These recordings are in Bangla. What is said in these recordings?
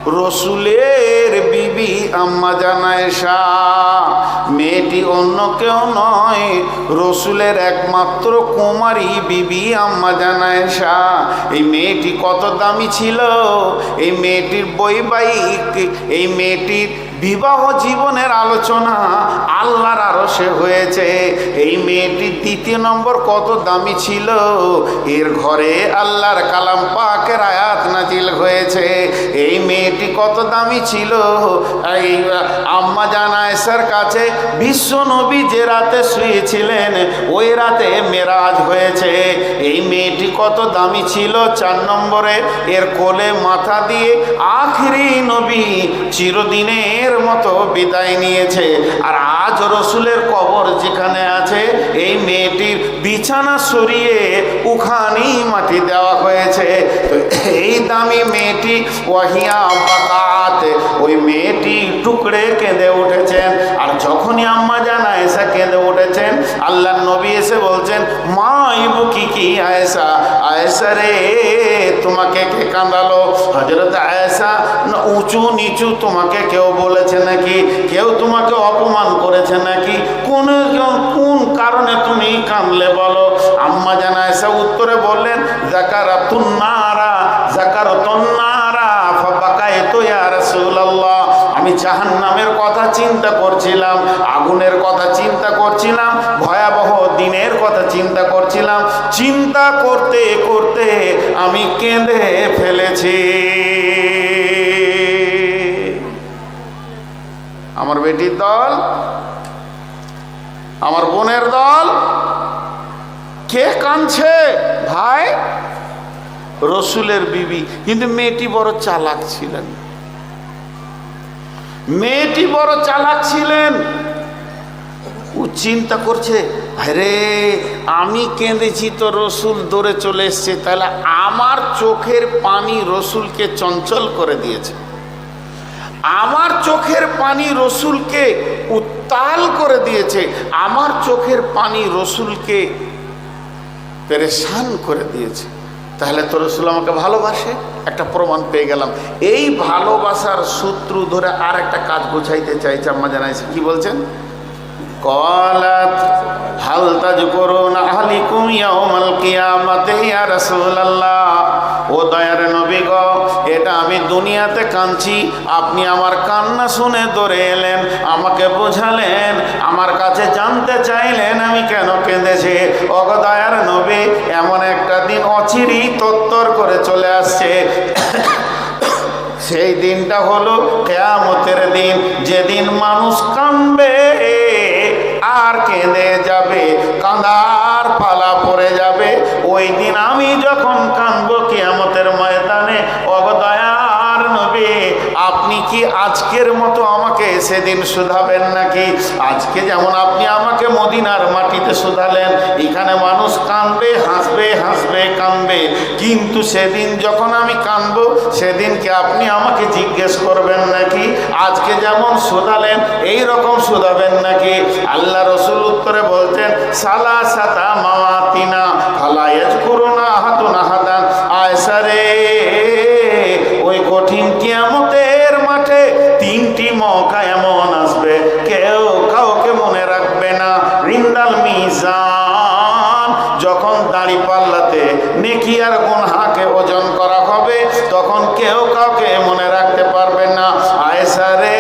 রসুলের বিবি আম্মা জান আয়েশা, মেয়েটি অন্য কেউ নয়, রসুলের একমাত্র কুমারী বিবি আম্মা জান আয়েশা। এই মেয়েটি কত দামি ছিল! এই মেয়েটির বৈবাহিক, এই মেয়েটির বিবাহ জীবনের আলোচনা আল্লাহর আরশে হয়েছে। এই মেয়েটির দ্বিতীয় নম্বর কত দামি ছিল, এর ঘরে আল্লাহর কালাম পাকের আয়াত নাজিল হয়েছে। এই মেয়েটি কত দামি ছিল, এই আম্মা জান আয়েশার কাছে বিশ্ব নবী যে রাতে শুয়েছিলেন ওই রাতে মেরাজ হয়েছে। এই মেয়েটি কত দামি ছিল, 4 নম্বরে এর কোলে মাথা দিয়ে আখিরি নবী চিরদিনের মতো বিদায় নিয়েছে। আর আজ রসুলের কবর যেখানে আছে, এই মেয়েটির বিছানা সরিয়ে উখানি মাটি দেওয়া হয়েছে। তো এই দামি মেয়েটি ওয়াহিয়া বাকাত, ওই মেয়েটি টুকরে কেঁদে উঠেছেন। আর যখনই আম্মা জান আয়েশা কেঁদে উঠেছেন, আল্লাহর নবী এসে বলছেন, মা ইবুকি কি আয়েশা, আয়েশা রে তোমাকে কে কাঁদালো? হযরত আয়েশা, উঁচু নিচু তোমাকে কেউ বলেছে নাকি? কেউ তোমাকে অপমান করেছে নাকি? কোন কারণে তুমি কাঁদলে বলো? আম্মা জান আয়েশা উত্তরে বললেন, যাকারাতুন নারা, যাকারাতুন নারা ফাবাকাইতু ইয়া রাসূলুল্লাহ। আমি জাহান্নামের কথা চিন্তা করছিলাম, আগুনের কথা চিন্তা করছিলাম, ভয়াবহ দিনের কথা চিন্তা করছিলাম। চিন্তা করতে করতে আমি কেঁদে ফেলেছি। আমার বেটির দল, আমার বোনের দল, কে কাঁদছে? ভাই, রসুলের বিবি। কিন্তু মেয়েটি বড় চালাক ছিলেন, মেয়েটি বড় চালাক ছিলেন। ও চিন্তা করছে, আরে আমি কেঁদেছি তো রসুল দৌড়ে চলে এসছে, তাহলে আমার চোখের পানি রসুলকে চঞ্চল করে দিয়েছে, আমার চোখের পানি রসুলকে উত্তাল করে দিয়েছে, আমার চোখের পানি রসুলকে পেরেশান করে দিয়েছে। তাহলে তো রসুল আমাকে ভালোবাসে, একটা প্রমাণ পেয়ে গেলাম। এই ভালোবাসার সূত্র ধরে আর একটা কাজ বোঝাইতে চাইছে আম্মা জান আয়েশা। কি বলছেন? ক্বালাত হাল তাযকুরুনা আহলিকুম ইয়াউমাল কিয়ামাতি ইয়া রাসূলুল্লাহ। ও দয়ার নবী গো, এটা আমি দুনিয়াতে কাঁদছি, আপনি আমার কান্না শুনে দৌড়ে এলেন, আমাকে বোঝালেন, আমার কাছে জানতে চাইলেন আমি কেন কেঁদেছি। ও গো দয়ার নবী, এমন একটা দিন অচিরেই তত্তর করে চলে আসছে। সেই দিনটা হলো কিয়ামতের দিন, যেদিন মানুষ কাঁদবে আর কেঁদে যাবে, কাঁদার পালা পড়ে যাবে। ওই দিন আমি যখন কাঁদবো কিয়ামতের ময়দানে, ও দয়ার নবী, আপনি কি আজকের মতো আমাকে সেদিন শুধাবেন নাকি? আজকে যেমন আপনি আমাকে মদিনার মাটিতে শুধালেন, এখানে মানুষ কাঁদবে, হাসবে, হাসবে, কাঁদবে, কিন্তু সেদিন যখন আমি কাঁদবো, সেদিন কি আপনি আমাকে জিজ্ঞেস করবেন নাকি? আজকে যেমন শুধালেন এই রকম শুধাবেন নাকি? আল্লাহ রসুল উত্তরে বলছেন, সালাসাতা মাওয়াতিনা ফালা ইয়াযকুরুনা আহাদুন আহাদান। আয়েশা রে, ওই কঠিন কিয়ামতের মাঠে 3টি মৌকা এমন আসবে, কেউ কাউকে মনে রাখবে না। রিন্দাল মিজান, যখন দাড়ি পাল্লাতে নেকি আর গুনহাকে ওজন করা হবে, তখন কেউ কাউকে মনে রাখতে পারবে না। আয়েশা রে,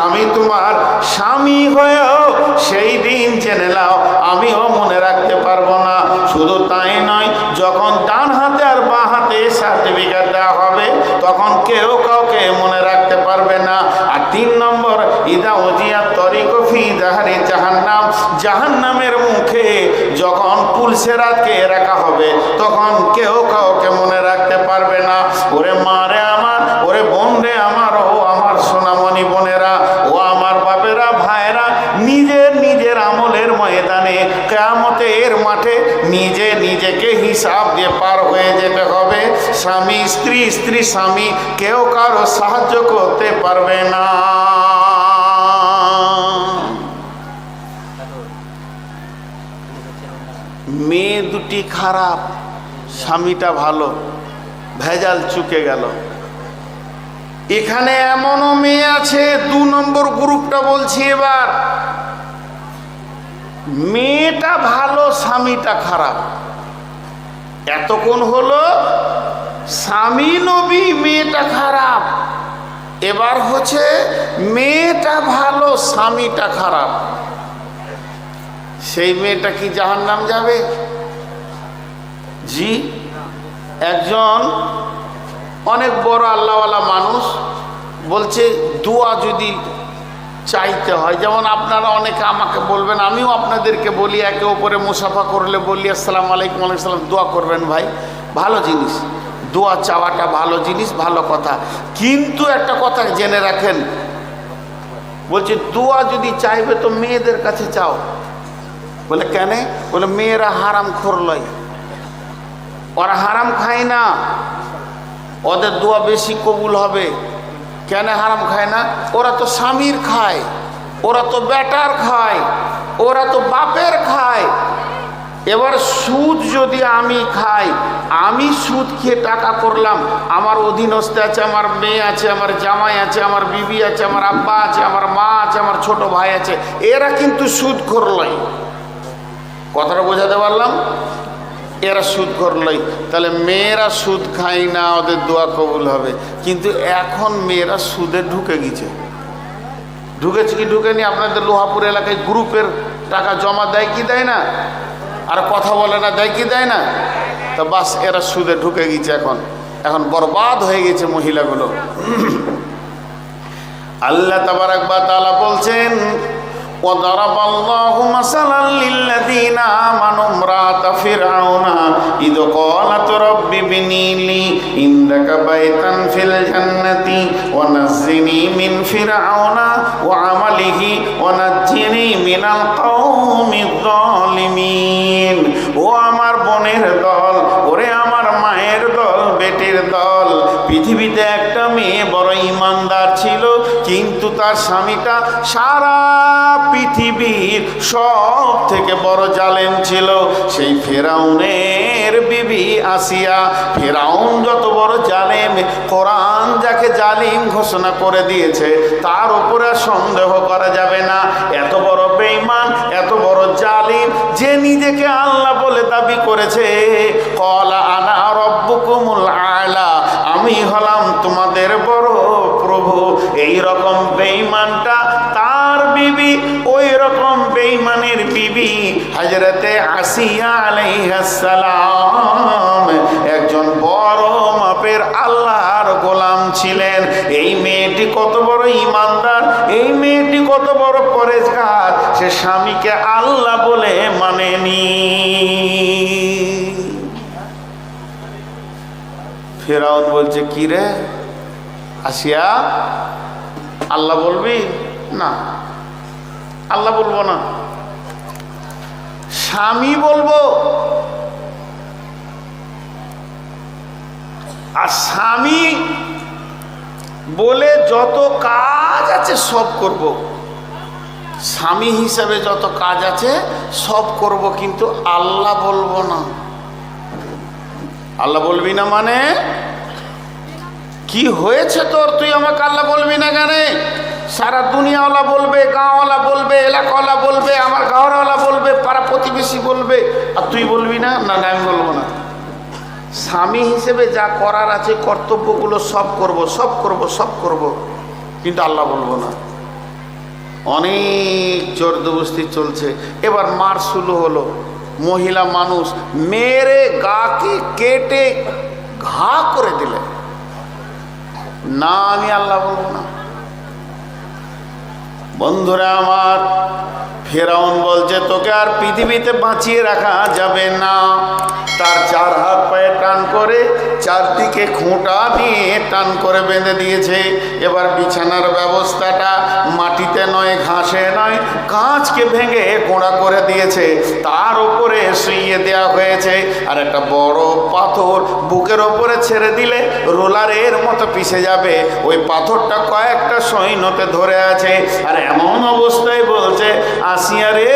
আমি তোমার স্বামী হয়েও সেই দিন জেনে নাও আমিও মনে রাখতে পারবো না। শুধু তাই নয়, যখন ডান হাতে আর বাঁ হাতে সার্টিফিকেট দেওয়া হবে, তখন কেউ কাউকে মনে রাখতে পারবে না। আর 3 নম্বর, ইদা উজিয়া তরিকু ফি জাহারি জাহান্নাম, জাহান্নামের মুখে যখন পুলসেরাতকে রাখা হবে, তখন কেউ কাউকে মনে রাখতে পারবে না। ওরে মা রে আমার, ওরে বোন রে আমার, ও আমার সোনামণি বোনেরা, ও আমার বাপেরা, ভাইরা, নিজের নিজের আমলের ময়দানে কিয়ামতের মাঠে নিজে নিজেকে হিসাব দিয়ে পার হয়ে যেতে হবে। স্বামী স্ত্রী, স্ত্রী স্বামী, কেউ কারো সাহায্য করতে পারবে না। মেয়ে দুটি খারাপ, স্বামীটা ভালো, ভেজাল চুকে গেল। এখানে এমনও মেয়ে আছে, 2 নম্বর গ্রুপটা বলছি এবার। মেয়েটা ভালো, স্বামীটা খারাপ। এতক্ষণ হলো স্বামী নবী, মেয়েটা খারাপ। এবার হচ্ছে মেয়েটা ভালো, স্বামীটা খারাপ। সেই মেয়েটা কি জাহান্নাম যাবে? জি। একজন অনেক বড় আল্লাহওয়ালা মানুষ বলছে দোয়া যদি চাইতে হয়, যেমন আপনারা অনেকে আমাকে বলবেন, আমিও আপনাদেরকে বলি, একে অপরে মুসাফা করলে বলি আসসালামু আলাইকুম, ওয়ালাইকুম সালাম, দোয়া করবেন ভাই, ভালো জিনিস, দোয়া চাওয়াটা ভালো জিনিস, ভালো কথা। কিন্তু একটা কথা জেনে রাখেন, বলছে দোয়া যদি চাইবে তো মেয়েদের কাছে চাও। বলে কেন? বলে মেয়েরা হারাম খোর লয়, ওরা হারাম খায় না, ওদের দোয়া বেশি কবুল হবে। কেন হারাম খায় না? ওরা তো স্বামীর খায়, ওরা তো বেটার খায়, ওরা তো বাপের খায়। এবার সুদ যদি আমি খাই, আমি সুদ খেয়ে টাকা করলাম, আমার অধীনস্থ আছে, আমার মেয়ে আছে, আমার জামাই আছে, আমার বিবি আছে, আমার আব্বা আছে, আমার মা আছে, আমার ছোট ভাই আছে, এরা কিন্তু সুদ করলই। কথাটা বোঝাতে পারলাম? এরা সুদ করলই। তাহলে মেয়েরা সুদ খায় না, ওদের দোয়া কবুল হবে। কিন্তু এখন মেয়েরা সুদে ঢুকে গেছে। ঢুকেছে কি ঢুকেনি? আপনাদের লোহাপুর এলাকায় গ্রুপের টাকা জমা দেয় কি দেয় না? আর কথা বলে না, দেয় কি দেয় না? তো বাস, এরা সুদে ঢুকে গেছে। এখন বরবাদ হয়ে গেছে মহিলাগুলো। আল্লাহ তাবারাক ওয়া তাআলা বলছেন, وضرب الله مثلا للذين آمنوا امرأة فرعون إذ قالت رب ابن لي عندك بيتا في الجنة ونجني من فرعون وعمله ونجني من القوم الظالمين। ও আমার বোনের দল, ওরে আমার মায়ের দল, বেটির দল, পৃথিবীতে একটা মেয়ে বড় ইমানদার ছিল, কিন্তু তার স্বামীটা সারা পৃথিবীর সব থেকে বড় জালেম ছিল। সেই ফেরাউনের বিবি আসিয়া। ফেরাউন যত বড় জালেম, কোরআন যাকে জালিম ঘোষণা করে দিয়েছে তার উপরে সন্দেহ করা যাবে না। এত বড় বেঈমান, এত বড় জালিম, যে নিজেকে আল্লাহ বলে দাবি করেছে, ক্বালা আনা রাব্বুকুমুল আ'লা, আমি হলাম তোমাদের বড় প্রভু। এই রকম বেঈমানটা তার বিবি, ওই রকম বেঈমানের বিবি হযরতে আসিয়া আলাইহিস সালাম একজন বড় মাপের আল্লাহর গোলাম ছিলেন। এই মেয়েটি কত বড় ইমানদার, এই মেয়েটি কত বড় পরেজগার, সে স্বামীকে আল্লাহ বলে মানেনি। ফেরাউন বলছে, কি রে আসিয়া, আল্লাহ বলবি না? আল্লাহ বলবো না, স্বামী বলবো। আর স্বামী বলে যত কাজ আছে সব করব, স্বামী হিসাবে যত কাজ আছে সব করব, কিন্তু আল্লাহ বলবো না। আল্লাহ বলবি না মানে কি হয়েছে তোর? তুই আমাকে আল্লাহ বলবি না কেন? সারা দুনিয়াওয়ালা বলবে, গাঁওয়ালা বলবে, এলাকাওয়ালা বলবে, আমার গাঁওয়ালা বলবে, পাড়া প্রতিবেশী বলবে, আর তুই বলবি না? না, আমি বলবো না। স্বামী হিসেবে যা করার আছে কর্তব্যগুলো সব করব, সব করব, সব করব, কিন্তু আল্লাহ বলবো না। অনেক জোরদবস্তি চলছে। এবার মার শুরু হলো। মহিলা মানুষ মেরে গাকে কেটে ঘা করে দিলে, না আমি আল্লাহ বলবো না। বন্ধুরা আমার, ফেরাউন বলছে তোকে আর পৃথিবীতে বাঁচিয়ে রাখা যাবে না। তার 4 হাত পায়ে টান করে, চারদিকে খুঁটা দিয়ে টান করে বেঁধে দিয়েছে। এবার বিছানার ব্যবস্থাটা মাটিতে নয়, ঘাসে নয়, কাঁচকে ভেঙে গোড়া করে দিয়েছে। তার উপরে শুইয়ে দেওয়া হয়েছে, আর একটা বড় পাথর বুকের ওপরে ছেড়ে দিলে রোলারের মতো পিষে যাবে। ওই পাথরটা কয়েকটা সৈন্যতে ধরে আছে, আর এমন অবস্থায় বলছে, আসিয়া রে,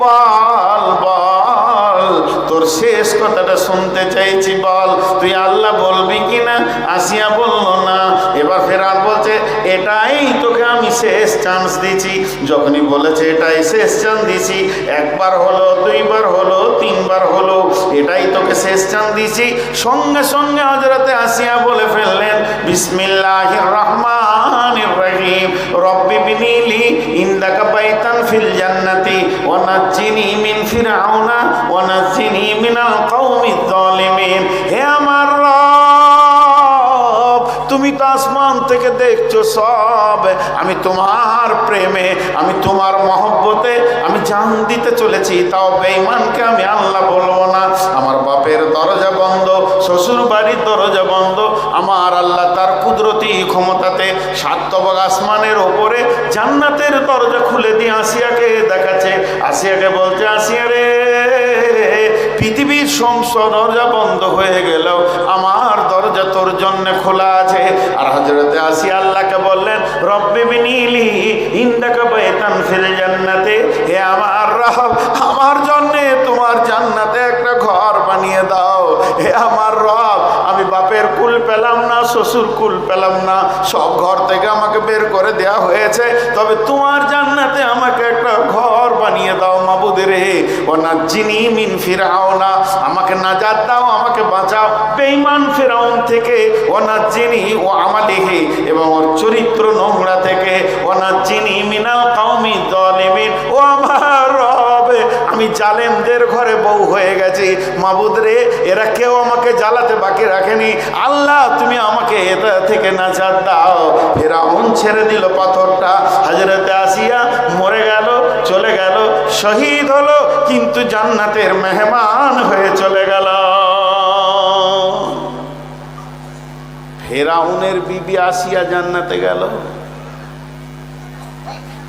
বল বল তোর তোর শেষ কথাটা শুনতে চাইছি, বল তুই আল্লাহ বলবি কিনা? আসিয়া বলল না। এবার ফেরাউন বলছে, এটাই তোকে আমি শেষ চান্স দিছি। যখনই বলেছে এটাই শেষ চান্স দিছি, একবার হলো, দুইবার হলো, তিনবার হলো, এটাই তোকে শেষ চান্স দিছি, সঙ্গে সঙ্গে হযরতে আসিয়া বলে ফেললেন, বিসমিল্লাহির রহমানির রহিম, রব্বি বিনিলি ইনদাকা বাইতান ফিল জান্নাতি ওয়া নাজ্জিনি মিন ফিরআউনা ওয়া নাজ্জিনি মিনাল কওমিজ জালিমিন। হে আমার রব, তুমি তো আসমান থেকে দেখছো সব, আমি তোমার প্রেমে, আমি তোমার মহব্বতে আমি জান দিতে চলেছি, তাও বেঈমানকে আমি আল্লাহ বলবো না। আমার বাপের দরজা বন্ধ, শ্বশুর বাড়ির দরজা বন্ধ, আমার আল্লাহ তার কুদরতি ক্ষমতাতে সাতবক আসমানের ওপরে জান্নাতের দরজা খুলে দিয়ে আসিয়াকে দেখাচ্ছে। আসিয়াকে বলছে, আসিয়া রে, পৃথিবীর সমস্ত দরজা বন্ধ হয়ে গেল, আমার দরজা তোর জন্য খোলা আছে। আর হযরতে আসিয়া আল্লাহকে বললেন, রব্বি বিনিলি ইনদাকা বাইতান ফিল জান্নাতে, হে আমার রব, আমার জন্য তোমার জান্নাতে একটা ঘর বানিয়ে দাও। হে আমার রব, আমি বাপের কুল পেলাম না, শ্বশুর কুল পেলাম না, সব ঘর থেকে আমাকে বের করে দেয়া হয়েছে, তবে তোমার জান্নাতে আমাকে একটা ঘর বানিয়ে দাও মাবুদ রে। ও নাজ্জিনি মিন ফিরআউনা, আমাকে নাজাত দাও, আমাকে বাঁচাও বেঈমান ফিরআউন থেকে, ও নাজ্জিনি ও আমালিহি, এবং ওর চরিত্র নোংরা থেকে, ও নাজ্জিনি মিনাল কওমি জালিমিন। ও আমার রব, আমি জালেমদের ঘরে বউ হয়ে গেছি মাবুদ রে, এরা কেউ আমাকে জ্বালাতে বাকি রাখেনি, আল্লাহ তুমি আমাকে এটা থেকে নাজাত দাও। ফিরআউন ছেড়ে দিল পাথরটা, হযরতে আসিয়া মরে গেল, চলে গেল, শহীদ হলো, কিন্তু জান্নাতের মেহমান হয়ে চলে গেল। ফিরআউনের বিবি আসিয়া জান্নাতে গেল,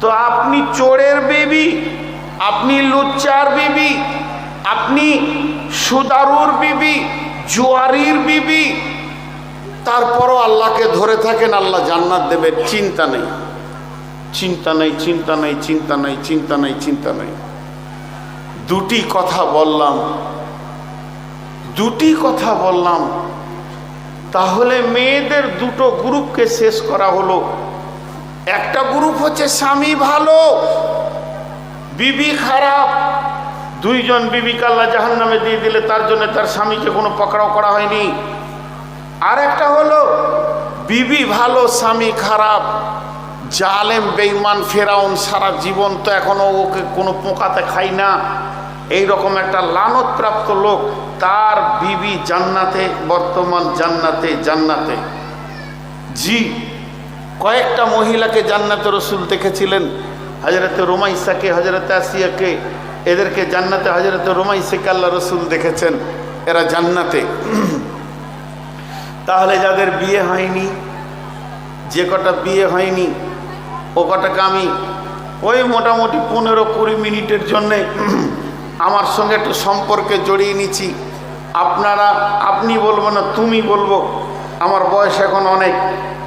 তো আপনি চোরের বিবি, আপনি লুচ্চার বিবি, আপনি সুদারুর বিবি, জুয়ারির বিবি, তারপরও আল্লাহকে ধরে থাকেন, আল্লাহ জান্নাত দেবে, চিন্তা নেই, চিন্তা নেই, চিন্তা নেই, চিন্তা নেই, চিন্তা নেই, চিন্তা নেই। দুটি কথা বললাম, দুটি কথা বললাম, তাহলে মেয়েদের দুটো গ্রুপকে শেষ করা হলো। একটা গ্রুপ হচ্ছে স্বামী ভালো, বিবি খারাপ, দুইজন বিবিকে আল্লাহ জাহান্নামে দিয়ে দিলে তার জন্য তার স্বামীকে কোনো পকড়াও করা হয়নি। আর একটা হলো বিবি ভালো, স্বামী খারাপ, জালেম বেঈমান ফেরাউন সারা জীবন তো এখনো ওকে কোনো পোকাতে খাই না, এইরকম একটা লানতপ্রাপ্ত লোক, তার বিবি জান্নাতে, বর্তমান জান্নাতে, জান্নাতে। জি, কয়েকটা মহিলাকে জান্নাতে রসুল দেখেছিলেন, হযরতে রুমাইসাকে, হযরতে আসিয়াকে, এদেরকে জান্নাতে হযরতে রুমাইসাকে আল্লাহ রসুল দেখেছেন, এরা জান্নাতে। তাহলে যাদের বিয়ে হয়নি, যে কটা বিয়ে হয়নি ও কটাকে আমি ওই মোটামুটি 15-20 মিনিটের জন্যে আমার সঙ্গে একটু সম্পর্কে জড়িয়ে নিচ্ছি। আপনারা, আপনি বলবো না তুমি বলবো, আমার বয়স এখন অনেক,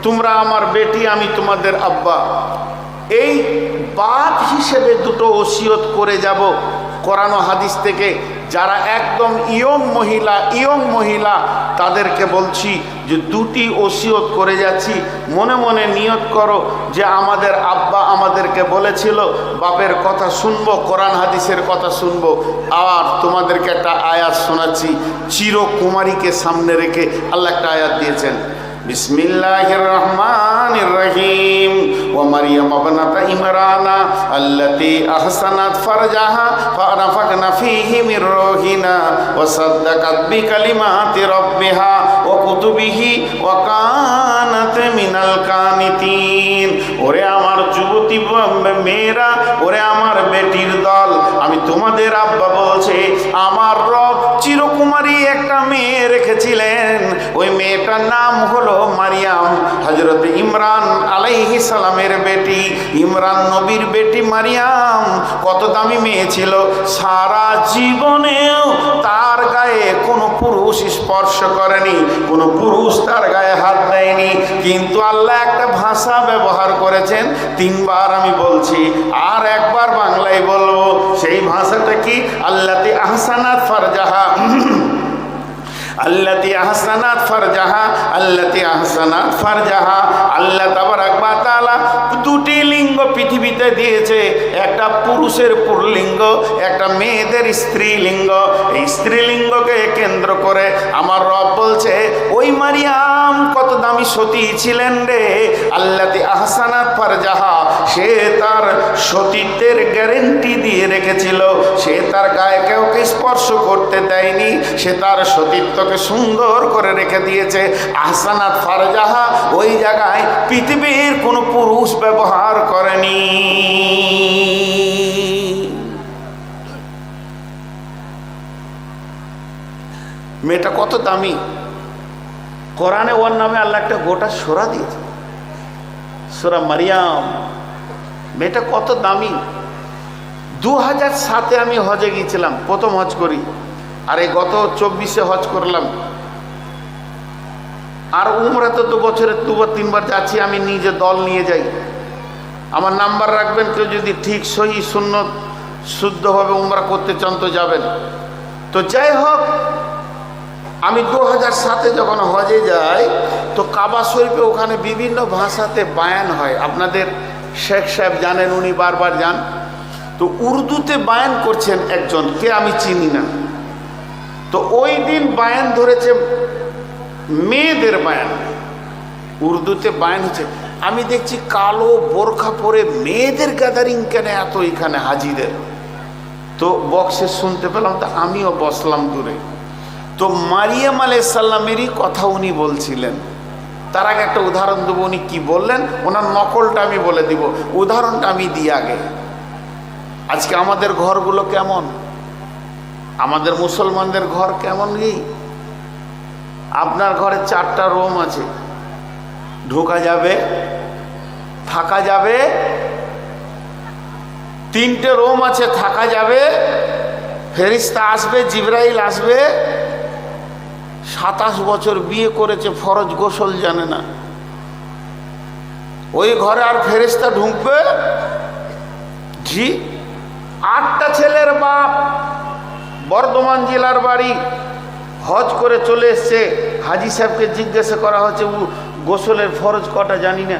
তোমরা আমার বেটি, আমি তোমাদের আব্বা। এই বাপ হিসেবে দুটো ওসিয়ত করে যাব কোরআন ও হাদিস থেকে। যারা একদম ইয়ং মহিলা তাদেরকে বলছি যে দুটি ওসিয়ত করে যাচ্ছি, মনে মনে নিয়ত করো যে আমাদের আব্বা আমাদেরকে বলেছিল বাপের কথা শুনবো, কোরআন হাদিসের কথা শুনবো। আর তোমাদেরকে একটা আয়াত শোনাচ্ছি, চিরকুমারীকে সামনে রেখে আল্লাহ একটা আয়াত দিয়েছেন, বিসমিল্লাহির রহমানির রহিম, ওয়া মারইয়াম ইবনাতা ইমরানা আল্লাতী আহসানাত ফারজাহা ফানাফাখনা ফীহি মির রূহিনা ওয়া সাদ্দাকাত বিকালিমাতি রাব্বিহা ওয়া কুতুবিহি ওয়া কানাত মিনাল কানিতিন। ওরে আমার যুবতী মেয়েরা, ওরে আমার বেটির দল, আমি তোমাদের আব্বা বলছে, আমার রব চিরকুমারী একটা মেয়ে রেখেছিলেন, ওই মেয়েটার নাম হলো মারিয়াম, হযরত ইমরান আলাইহিস সালামের বেটি। ইমরান নবীর বেটি মারিয়াম কত দামি মেয়ে ছিল, সারা জীবনেও তার গায়ে কোনো পুরুষ স্পর্শ করেনি, কোনো পুরুষ তার গায়ে হাত দেয়নি, কিন্তু আল্লাহ একটা ভাষা ব্যবহার করেছেন, 3 বার আমি বলছি, আর একবার বাংলায় বলবো। সেই ভাষাটা কি? আল্লাতী আহসানাত ফারজাহা, আল্লাতী আহসানাত ফারজাহা, আল্লাতী আহসানাত ফারজাহা। আল্লাহ তাবারাক ওয়া তাআলা দুটি লিঙ্গ পৃথিবীতে দিয়েছে, একটা পুরুষের পুরলিঙ্গ, একটা মেয়েদের স্ত্রীলিঙ্গ। এই স্ত্রীলিঙ্গকে কেন্দ্র করে আমার রব বলছে, ওই মারিয়াম কত দামি সতী ছিলেন রে। আল্লাতী আহসানাত ফারজাহা, সে তার সতীত্বের গ্যারেন্টি দিয়ে রেখেছিল, সে তার গায়ে কাউকে স্পর্শ করতে দেয়নি, সে তার সতীত্বকে সুন্দর করে রেখে দিয়েছে। আহসানাত ফারজাহা, ওই জায়গায় পৃথিবীর কোনো পুরুষ ব্যবহার করেনি। মেয়েটা কত দামি, কোরআনে ওর নামে আল্লাহ একটা গোটা সূরা দিয়েছে, সূরা মারিয়াম। মেয়েটা কত দামি। 2007-এ আমি হজে গিয়েছিলাম, প্রথম হজ করি, আর এই গত 24-এ হজ করলাম। আর উমরাতে তো বছরে 2-3 বার যাচ্ছি, আমি নিজে দল নিয়ে যাই। আমার নাম্বার রাখবেন, কেউ যদি ঠিক সহি সুন্নত শুদ্ধভাবে উমরা করতে চান তো যাবেন। তো যাই হোক, আমি 2007-এ যখন হজে যাই, তো কাবা শরীফে ওখানে বিভিন্ন ভাষাতে বায়ান হয়। আপনাদের শেখ সাহেব জানেন, উনি বারবার যান। তো উর্দুতে বায়ান করছেন একজন, কে আমি চিনি না। তো ওই দিন বায়ান ধরেছে মেয়েদের বায়ান, উর্দুতে বায়ান হচ্ছে। আমি দেখছি কালো বোরখা পরে মেয়েদের গ্যাদারিং কেন এত এখানে হাজিদের। তো বক্সে শুনতে পেলাম, তা আমিও বসলাম দূরে। তো মারিয়াম আলাইহিস সালামেরই কথা উনি বলছিলেন। তার আগে একটা উদাহরণ দেবো, উনি কি বললেন, ওনার নকলটা আমি বলে দিব, উদাহরণটা আমি দিই আগে। আজকে আমাদের ঘরগুলো কেমন, আমাদের মুসলমানদের ঘর কেমন কি? আপনার ঘরে 4টা রুম আছে, ঢোকা যাবে, থাকা যাবে। 3টে রুম আছে, থাকা যাবে। ফেরেশতা আসবে, জিবরাইল আসবে। 27 বছর বিয়ে করেছে, ফরজ গোসল জানে না। ওই ঘরে আর ফেরেশতা ঢুকবে? জি। 8টা ছেলের বাপ, বর্ধমান জেলার বাড়ি, হজ করে চলে এসছে। হাজি সাহেবকে জিজ্ঞাসা করা হচ্ছে, গোসলের ফরজ কটা জানি না,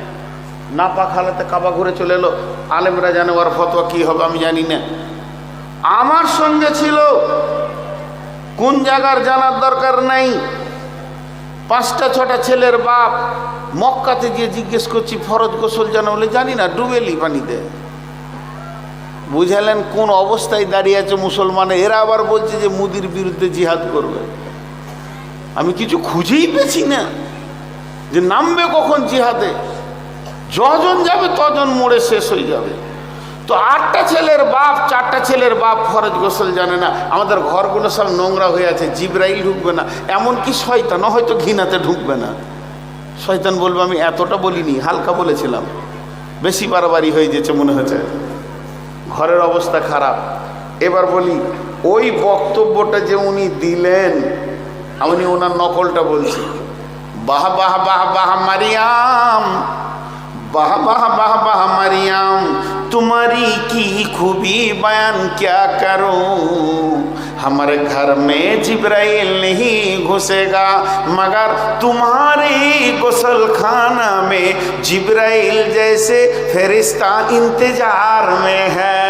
নাপাক হালাতে কাবা ঘুরে চলে এলো। আলেমরা জানে, ওর ফতোয়া কি হবে আমি জানি না। আমার সঙ্গে ছিল, কোন জায়গার জানার দরকার নাই। 5টা-6টা ছেলের বাপ, মক্কাতে গিয়ে জিজ্ঞেস করছি ফরজ গোসল জানা, বলে জানি না, ডুবেলি পানিতে। বুঝালেন কোন অবস্থায় দাঁড়িয়ে আছে মুসলমান। এরা আবার বলছে যে মুদির বিরুদ্ধে জিহাদ করবে। আমি কিছু খুঁজেই পেছি না যে নামবে কখন জিহাদে। যজন যাবে তজন মরে শেষ হয়ে যাবে। তো 8টা ছেলের বাপ, 4টা ছেলের বাপ ফরজ গোসল জানে না। আমাদের ঘরগুলো সব নোংরা হয়ে আছে, জিবরাইল ঢুকবে না, এমনকি শয়তানও হয়তো ঘৃণাতে ঢুকবে না। শয়তান বলবে আমি এতটা বলিনি, হালকা বলেছিলাম, বেশি বাড়াবাড়ি হয়ে যেছে মনে হচ্ছে। ঘরের অবস্থা খারাপ। এবার বলি, ওই বক্তব্যটা যে উনি দিলেন, আমি ওনার নকলটা বলছি। বাহ বাহ বাহ বাহ মারিয়াম, বাহ বাহ বাহ বাহ মারিয়াম, तुम्हारी की खूबी बयान क्या करूं। हमारे घर में जिब्राइल नहीं घुसेगा, मगर तुम्हारे गुसल खाना में जिब्राइल जैसे फरिश्ता इंतजार में है।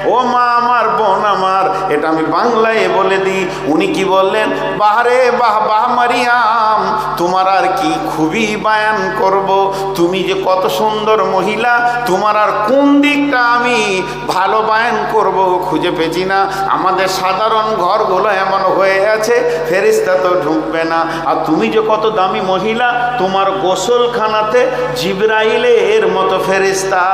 ও মা আমার, বোন আমার, এটা আমি বাংলায় বলে দিই। উনি কি বললেন, বাহারে বাহ বাহ মারিয়াম, তোমার আর কি খুবই বায়ান করব। তুমি যে কত সুন্দর মহিলা, তোমার আর কোন দিকটা আমি ভালো বায়ান করব খুঁজে পেছি না। আমাদের সাধারণ ঘরগুলো এমন হয়ে আছে, ফেরেশতা তো ঢুকবে না। আর তুমি যে কত দামি মহিলা, তোমার গোসলখানাতে জিবরাইলের মতো ফেরেশতা,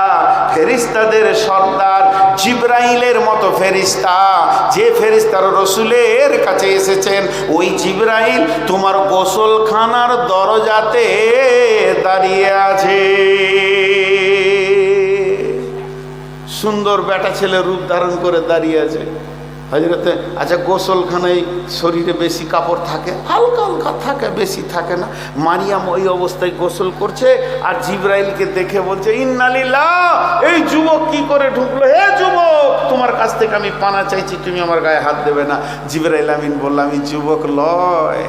ফেরেশতাদের সর্দার জিবরাইলের মতো ফেরেশতা, যে ফেরেশতার রসুলের কাছে এসেছেন, ওই জিবরাইল তোমার গোসলখানার দরজাতে দাঁড়িয়ে আছে। সুন্দর বেটা ছেলে রূপ ধারণ করে দাঁড়িয়ে আছে। হজরতে আচ্ছা গোসলখানায় শরীরে বেশি কাপড় থাকে? হালকা হালকা থাকে, বেশি থাকে না। মারিয়াম ওই অবস্থায় গোসল করছে আর জিবরাইলকে দেখে বলছে, ইন্নালিল্লাহ, এই যুবক কি করে ঢুকলো? হে যুবক, তোমার কাছ থেকে আমি পানা চাইছি, তুমি আমার গায়ে হাত দেবে না। জিবরাইল আমিন বললাম, আমি যুবক লয়,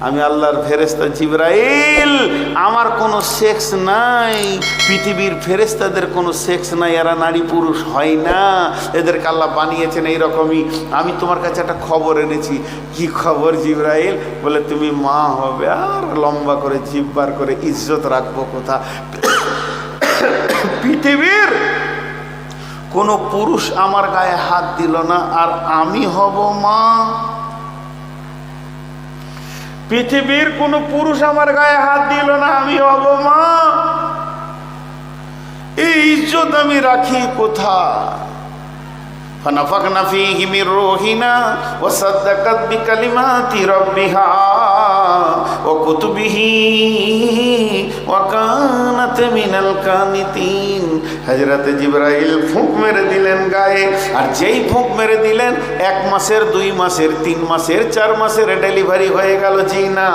আমি আল্লাহর ফেরেশতা জিবরাইল, আমার কোনো সেক্স নাই। পৃথিবীর ফেরেশতাদের কোনো সেক্স নাই, এরা নারী পুরুষ হয় না, এদেরকে আল্লাহ বানিয়েছেন এইরকমই। আমি তোমার কাছে একটা খবর এনেছি। কি খবর জিবরাইল? বলে তুমি মা হবে। আর লম্বা করে জিভ বার করে ইজ্জত রাখবো কোথা? পৃথিবীর কোনো পুরুষ আমার গায়ে হাত দিল না, আর আমি হব মা। পৃথিবীর কোন পুরুষ আমার গায়ে হাত দিল না, আমি হব মা। এই ইজ্জত আমি রাখি কোথায়? ফানাফাকনা ফীহি মির রূহিনা ওয়া সাদ্দাকাত বিকালিমাতি রাব্বিহা ওয়া কুতুবিহি ওয়া কানাত মিনাল কানিতিন। হযরত জিবরাইল ফুঁক মেরে দিলেন গায়ে, আর যেই ফুঁক মেরে দিলেন 1 মাসের, 2 মাসের, 3 মাসের, 4 মাসের ডেলিভারি হয়ে গেল। জি না,